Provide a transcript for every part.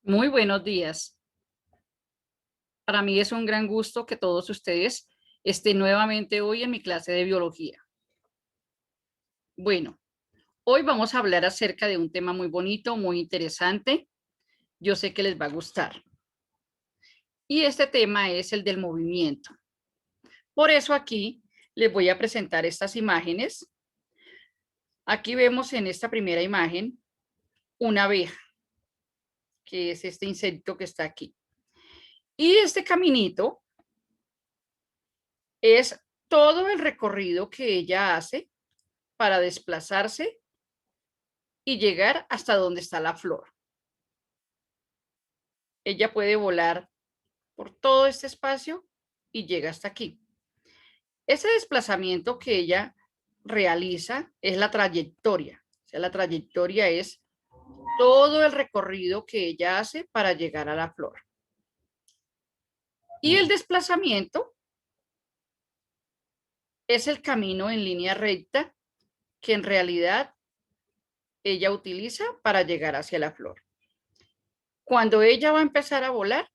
Muy buenos días. Para mí es un gran gusto que todos ustedes estén nuevamente hoy en mi clase de biología. Bueno, hoy vamos a hablar acerca de un tema muy bonito, muy interesante. Yo sé que les va a gustar. Y este tema es el del movimiento. Por eso aquí les voy a presentar estas imágenes. Aquí vemos en esta primera imagen una abeja, que es este insecto que está aquí. Y este caminito es todo el recorrido que ella hace para desplazarse y llegar hasta donde está la flor. Ella puede volar por todo este espacio y llega hasta aquí. Ese desplazamiento que ella realiza es la trayectoria. O sea, la trayectoria es todo el recorrido que ella hace para llegar a la flor. Y el desplazamiento es el camino en línea recta que en realidad ella utiliza para llegar hacia la flor. Cuando ella va a empezar a volar,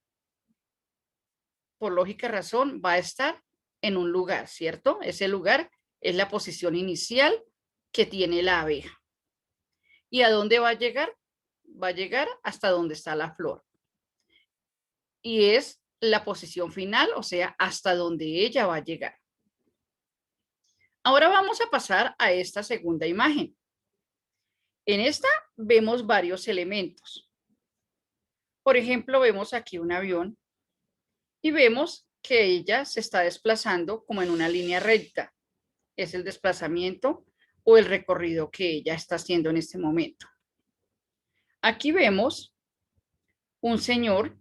por lógica razón, va a estar en un lugar, ¿cierto? Ese lugar es la posición inicial que tiene la abeja. ¿Y a dónde va a llegar? Va a llegar hasta donde está la flor. Y es la posición final, o sea, hasta donde ella va a llegar. Ahora vamos a pasar a esta segunda imagen. En esta vemos varios elementos. Por ejemplo, vemos aquí un avión y vemos que ella se está desplazando como en una línea recta. Es el desplazamiento o el recorrido que ella está haciendo en este momento. Aquí vemos un señor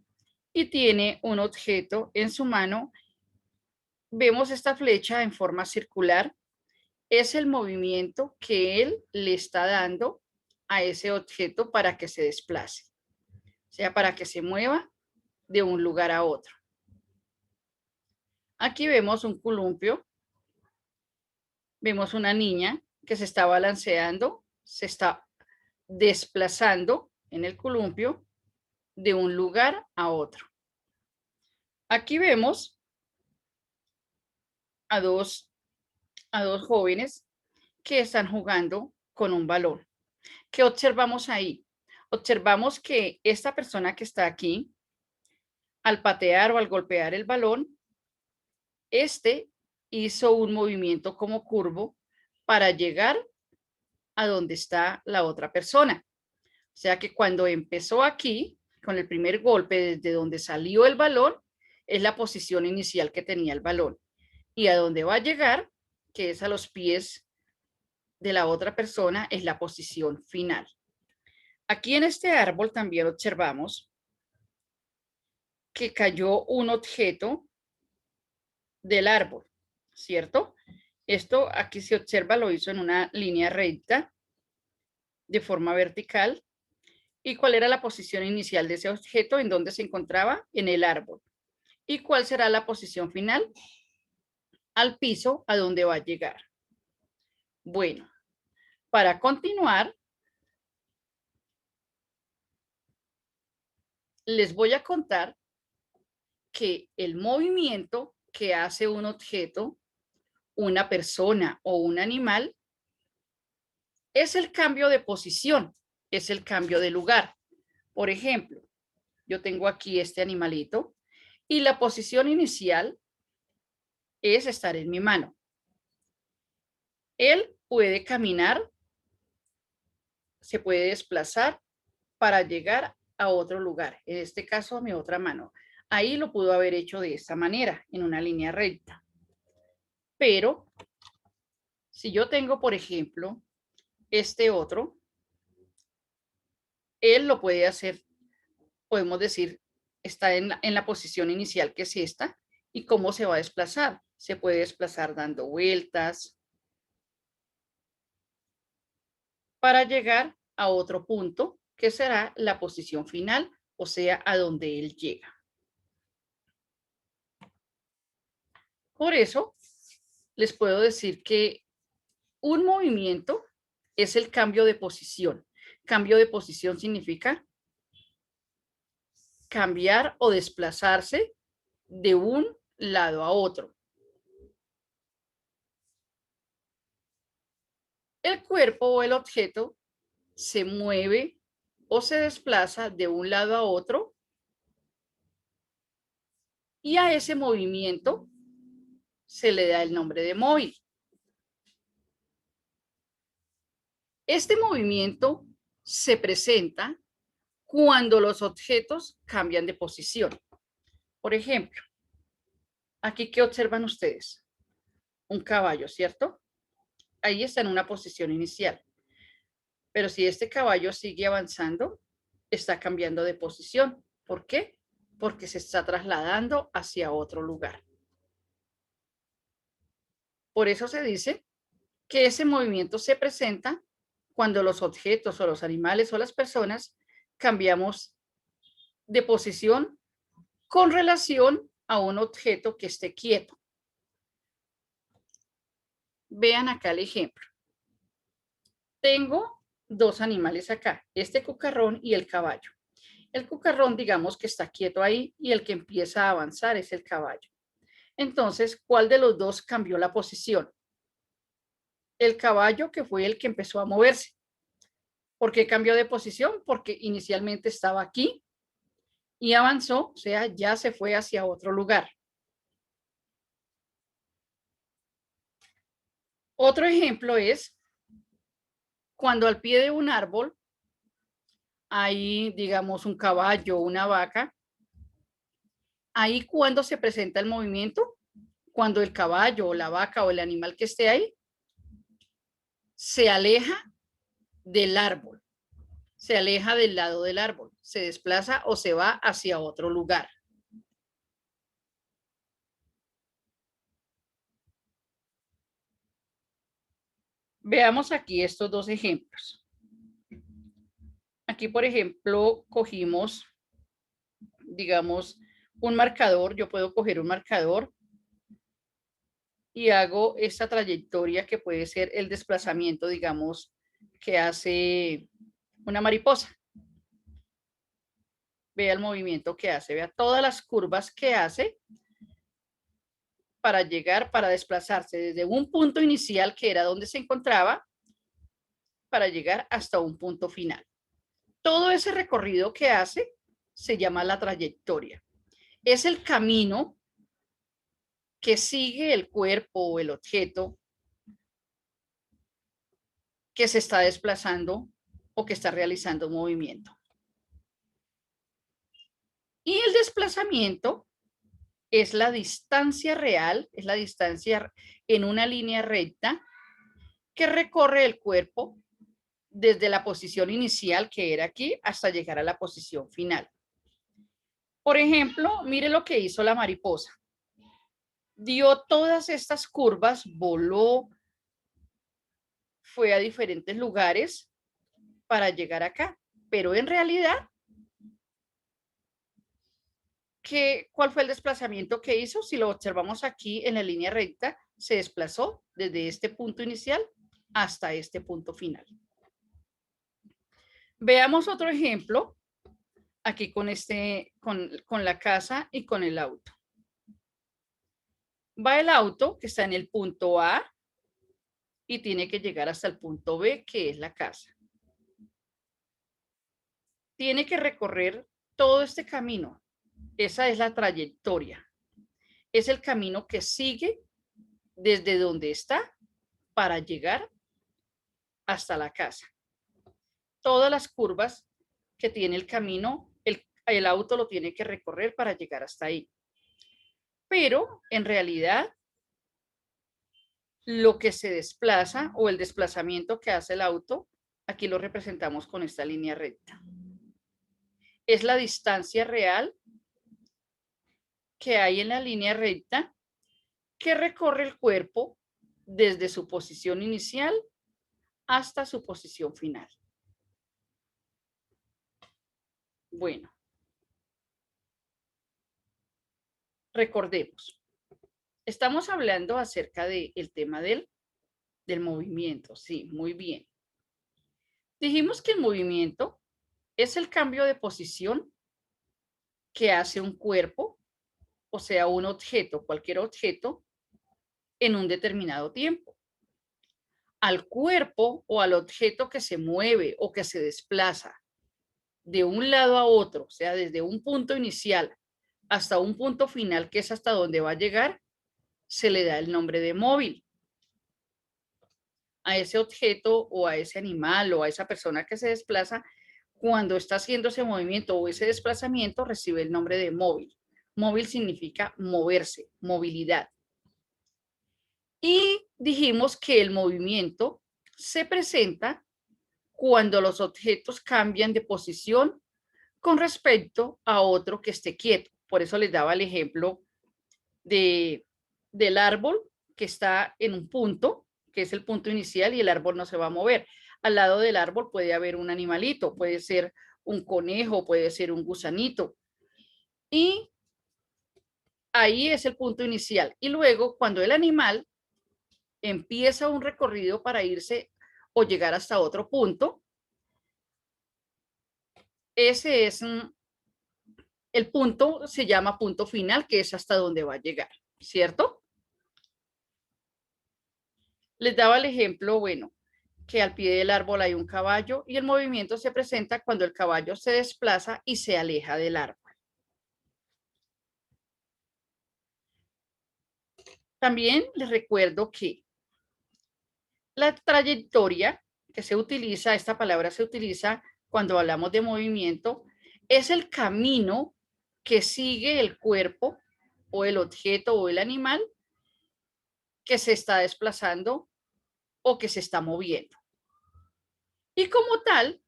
y tiene un objeto en su mano. Vemos esta flecha en forma circular. Es el movimiento que él le está dando a ese objeto para que se desplace, o sea, para que se mueva de un lugar a otro. Aquí vemos un columpio, vemos una niña que se está balanceando, se está desplazando en el columpio de un lugar a otro. Aquí vemos a dos jóvenes que están jugando con un balón. ¿Qué observamos ahí? Observamos que esta persona que está aquí, al patear o al golpear el balón, este hizo un movimiento como curvo para llegar a donde está la otra persona. O sea que cuando empezó aquí, con el primer golpe, desde donde salió el balón, es la posición inicial que tenía el balón. Y a donde va a llegar, que es a los pies de la otra persona, es la posición final. Aquí en este árbol también observamos que cayó un objeto del árbol, ¿cierto? Esto aquí se observa, lo hizo en una línea recta de forma vertical. ¿Y cuál era la posición inicial de ese objeto? ¿En dónde se encontraba? En el árbol. ¿Y cuál será la posición final? Al piso, a donde va a llegar. Bueno, para continuar, les voy a contar que el movimiento que hace un objeto, una persona o un animal, es el cambio de posición, es el cambio de lugar. Por ejemplo, yo tengo aquí este animalito y la posición inicial es estar en mi mano. Él puede caminar, se puede desplazar para llegar a otro lugar, en este caso a mi otra mano. Ahí lo pudo haber hecho de esta manera, en una línea recta. Pero si yo tengo, por ejemplo, este otro, él lo puede hacer, podemos decir, está en la posición inicial que es esta. ¿Y cómo se va a desplazar? Se puede desplazar dando vueltas para llegar a otro punto que será la posición final, o sea, a donde él llega. Por eso les puedo decir que un movimiento es el cambio de posición. Cambio de posición significa cambiar o desplazarse de un lado a otro. El cuerpo o el objeto se mueve o se desplaza de un lado a otro y a ese movimiento se le da el nombre de móvil. Este movimiento se presenta cuando los objetos cambian de posición. Por ejemplo, aquí, ¿qué observan ustedes? Un caballo, ¿cierto? Ahí está en una posición inicial. Pero si este caballo sigue avanzando, está cambiando de posición. ¿Por qué? Porque se está trasladando hacia otro lugar. Por eso se dice que ese movimiento se presenta cuando los objetos o los animales o las personas cambiamos de posición con relación a un objeto que esté quieto. Vean acá el ejemplo. Tengo dos animales acá, este cucarrón y el caballo. El cucarrón, digamos que está quieto ahí y el que empieza a avanzar es el caballo. Entonces, ¿cuál de los dos cambió la posición? El caballo, que fue el que empezó a moverse. ¿Por qué cambió de posición? Porque inicialmente estaba aquí y avanzó, o sea, ya se fue hacia otro lugar. Otro ejemplo es cuando al pie de un árbol hay, digamos, un caballo o una vaca. Ahí cuando se presenta el movimiento, cuando el caballo o la vaca o el animal que esté ahí se aleja del árbol, se aleja del lado del árbol, se desplaza o se va hacia otro lugar. Veamos aquí estos dos ejemplos. Aquí, por ejemplo, cogimos, digamos, un marcador. Yo puedo coger un marcador y hago esta trayectoria que puede ser el desplazamiento, digamos, que hace una mariposa. Vea el movimiento que hace, vea todas las curvas que hace para llegar, para desplazarse desde un punto inicial que era donde se encontraba para llegar hasta un punto final. Todo ese recorrido que hace se llama la trayectoria. Es el camino que sigue el cuerpo o el objeto que se está desplazando o que está realizando un movimiento. Y el desplazamiento es la distancia real, es la distancia en una línea recta que recorre el cuerpo desde la posición inicial, que era aquí, hasta llegar a la posición final. Por ejemplo, mire lo que hizo la mariposa. Dio todas estas curvas, voló, fue a diferentes lugares para llegar acá. Pero en realidad, ¿cuál fue el desplazamiento que hizo? Si lo observamos aquí en la línea recta, se desplazó desde este punto inicial hasta este punto final. Veamos otro ejemplo aquí con la casa y con el auto. Va el auto que está en el punto A y tiene que llegar hasta el punto B, que es la casa. Tiene que recorrer todo este camino. Esa es la trayectoria. Es el camino que sigue desde donde está para llegar hasta la casa. Todas las curvas que tiene el camino, el auto lo tiene que recorrer para llegar hasta ahí. Pero en realidad, lo que se desplaza o el desplazamiento que hace el auto, aquí lo representamos con esta línea recta. Es la distancia real que hay en la línea recta que recorre el cuerpo desde su posición inicial hasta su posición final. Bueno, recordemos, estamos hablando acerca del tema del movimiento. Sí, muy bien. Dijimos que el movimiento es el cambio de posición que hace un cuerpo, o sea, un objeto, cualquier objeto, en un determinado tiempo. Al cuerpo o al objeto que se mueve o que se desplaza de un lado a otro, o sea, desde un punto inicial hasta un punto final, que es hasta donde va a llegar, se le da el nombre de móvil. A ese objeto o a ese animal o a esa persona que se desplaza, cuando está haciendo ese movimiento o ese desplazamiento, recibe el nombre de móvil. Móvil significa moverse, movilidad. Y dijimos que el movimiento se presenta cuando los objetos cambian de posición con respecto a otro que esté quieto. Por eso les daba el ejemplo del árbol que está en un punto, que es el punto inicial, y el árbol no se va a mover. Al lado del árbol puede haber un animalito, puede ser un conejo, puede ser un gusanito. Y ahí es el punto inicial. Y luego, cuando el animal empieza un recorrido para irse o llegar hasta otro punto, ese es el punto, se llama punto final, que es hasta donde va a llegar, ¿cierto? Les daba el ejemplo, bueno, que al pie del árbol hay un caballo y el movimiento se presenta cuando el caballo se desplaza y se aleja del árbol. También les recuerdo que la trayectoria que se utiliza, esta palabra se utiliza cuando hablamos de movimiento, es el camino que sigue el cuerpo o el objeto o el animal que se está desplazando o que se está moviendo. Y como tal,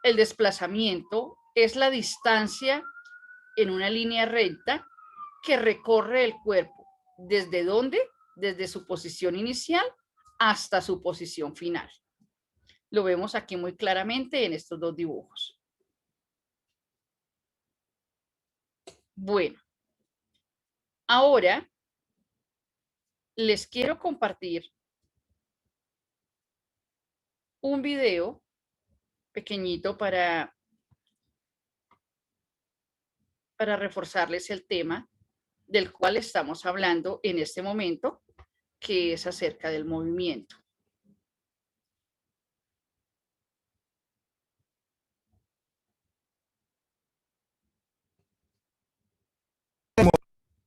el desplazamiento es la distancia en una línea recta que recorre el cuerpo. ¿Desde dónde? Desde su posición inicial hasta su posición final. Lo vemos aquí muy claramente en estos dos dibujos. Bueno, ahora les quiero compartir un video pequeñito para reforzarles el tema del cual estamos hablando en este momento, que es acerca del movimiento.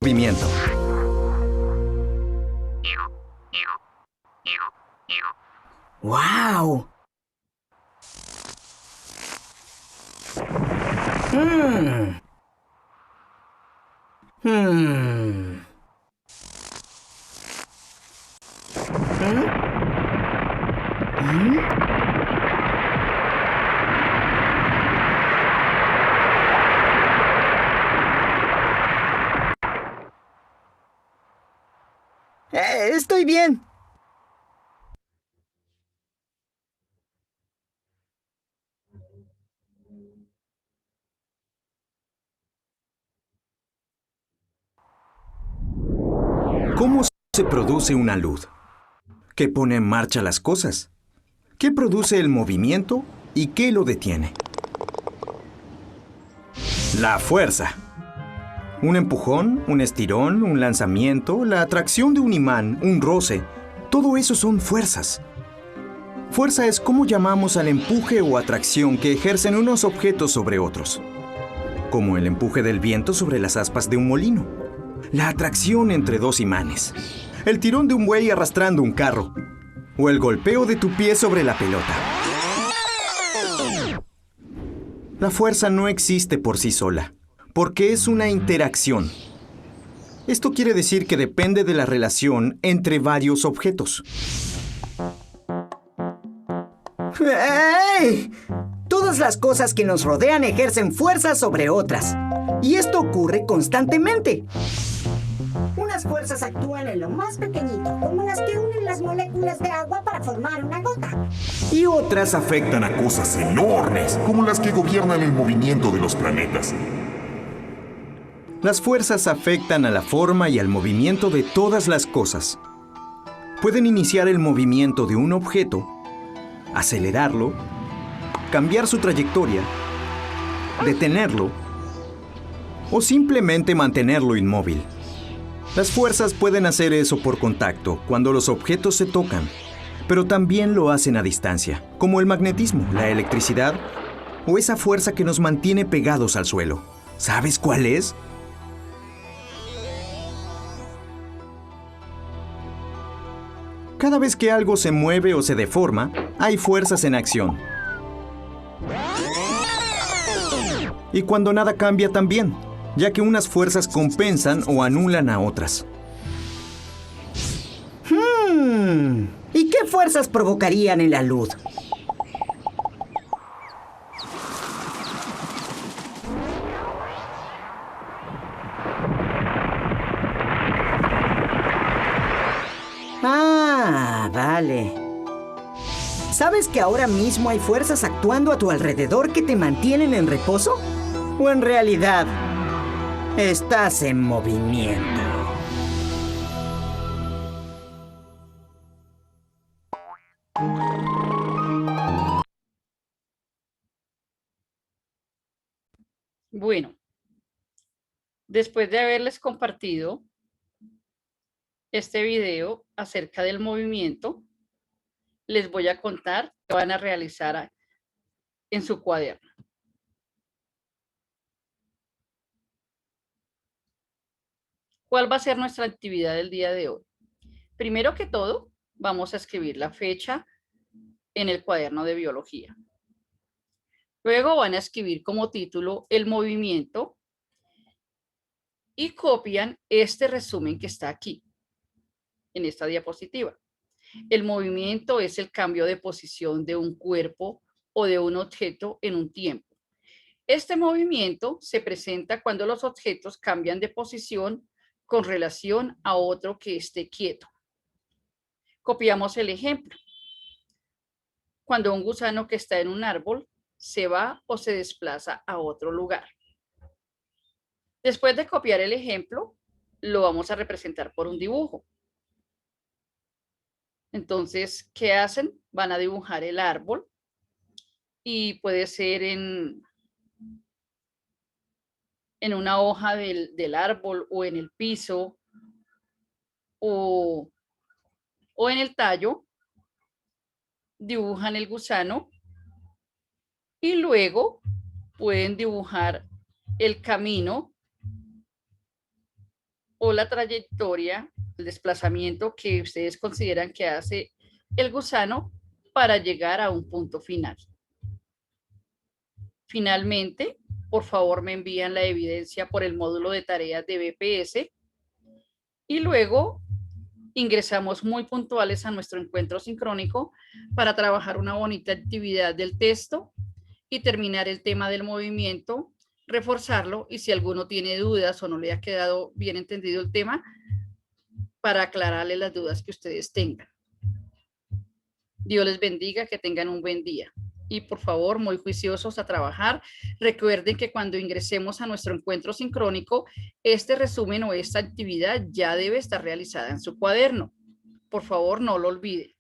Movimiento. ¡Wow! Estoy bien. ¿Cómo se produce una luz? ¿Qué pone en marcha las cosas? ¿Qué produce el movimiento y qué lo detiene? La fuerza. Un empujón, un estirón, un lanzamiento, la atracción de un imán, un roce. Todo eso son fuerzas. Fuerza es cómo llamamos al empuje o atracción que ejercen unos objetos sobre otros. Como el empuje del viento sobre las aspas de un molino. La atracción entre dos imanes. El tirón de un buey arrastrando un carro. O el golpeo de tu pie sobre la pelota. La fuerza no existe por sí sola, porque es una interacción. Esto quiere decir que depende de la relación entre varios objetos. ¡Hey! Todas las cosas que nos rodean ejercen fuerza sobre otras. Y esto ocurre constantemente. Unas fuerzas actúan en lo más pequeñito, como las que unen las moléculas de agua para formar una gota. Y otras Afectan a cosas enormes, como las que gobiernan el movimiento de los planetas. Las fuerzas afectan a la forma y al movimiento de todas las cosas. Pueden iniciar el movimiento de un objeto, acelerarlo, cambiar su trayectoria, detenerlo o simplemente mantenerlo inmóvil. Las fuerzas pueden hacer eso por contacto, cuando los objetos se tocan, pero también lo hacen a distancia, como el magnetismo, la electricidad o esa fuerza que nos mantiene pegados al suelo. ¿Sabes cuál es? Cada vez que algo se mueve o se deforma, hay fuerzas en acción. Y cuando nada cambia también, ya que unas fuerzas compensan o anulan a otras. ¿Y qué fuerzas provocarían en la luz? Ah, vale. ¿Sabes que ahora mismo hay fuerzas actuando a tu alrededor que te mantienen en reposo? ¿O en realidad estás en movimiento? Bueno, después de haberles compartido este video acerca del movimiento, les voy a contar qué van a realizar en su cuaderno. ¿Cuál va a ser nuestra actividad del día de hoy? Primero que todo, vamos a escribir la fecha en el cuaderno de biología. Luego van a escribir como título el movimiento y copian este resumen que está aquí, en esta diapositiva. El movimiento es el cambio de posición de un cuerpo o de un objeto en un tiempo. Este movimiento se presenta cuando los objetos cambian de posición con relación a otro que esté quieto. Copiamos el ejemplo. Cuando un gusano que está en un árbol se va o se desplaza a otro lugar. Después de copiar el ejemplo, lo vamos a representar por un dibujo. Entonces, ¿qué hacen? Van a dibujar el árbol y puede ser en una hoja del árbol o en el piso o en el tallo. Dibujan el gusano y luego pueden dibujar el camino o la trayectoria, el desplazamiento que ustedes consideran que hace el gusano para llegar a un punto final. Finalmente, por favor me envían la evidencia por el módulo de tareas de BPS y luego ingresamos muy puntuales a nuestro encuentro sincrónico para trabajar una bonita actividad del texto y terminar el tema del movimiento, reforzarlo y si alguno tiene dudas o no le ha quedado bien entendido el tema, para aclararle las dudas que ustedes tengan. Dios les bendiga, que tengan un buen día. Y por favor, muy juiciosos a trabajar. Recuerden que cuando ingresemos a nuestro encuentro sincrónico, este resumen o esta actividad ya debe estar realizada en su cuaderno. Por favor, no lo olviden.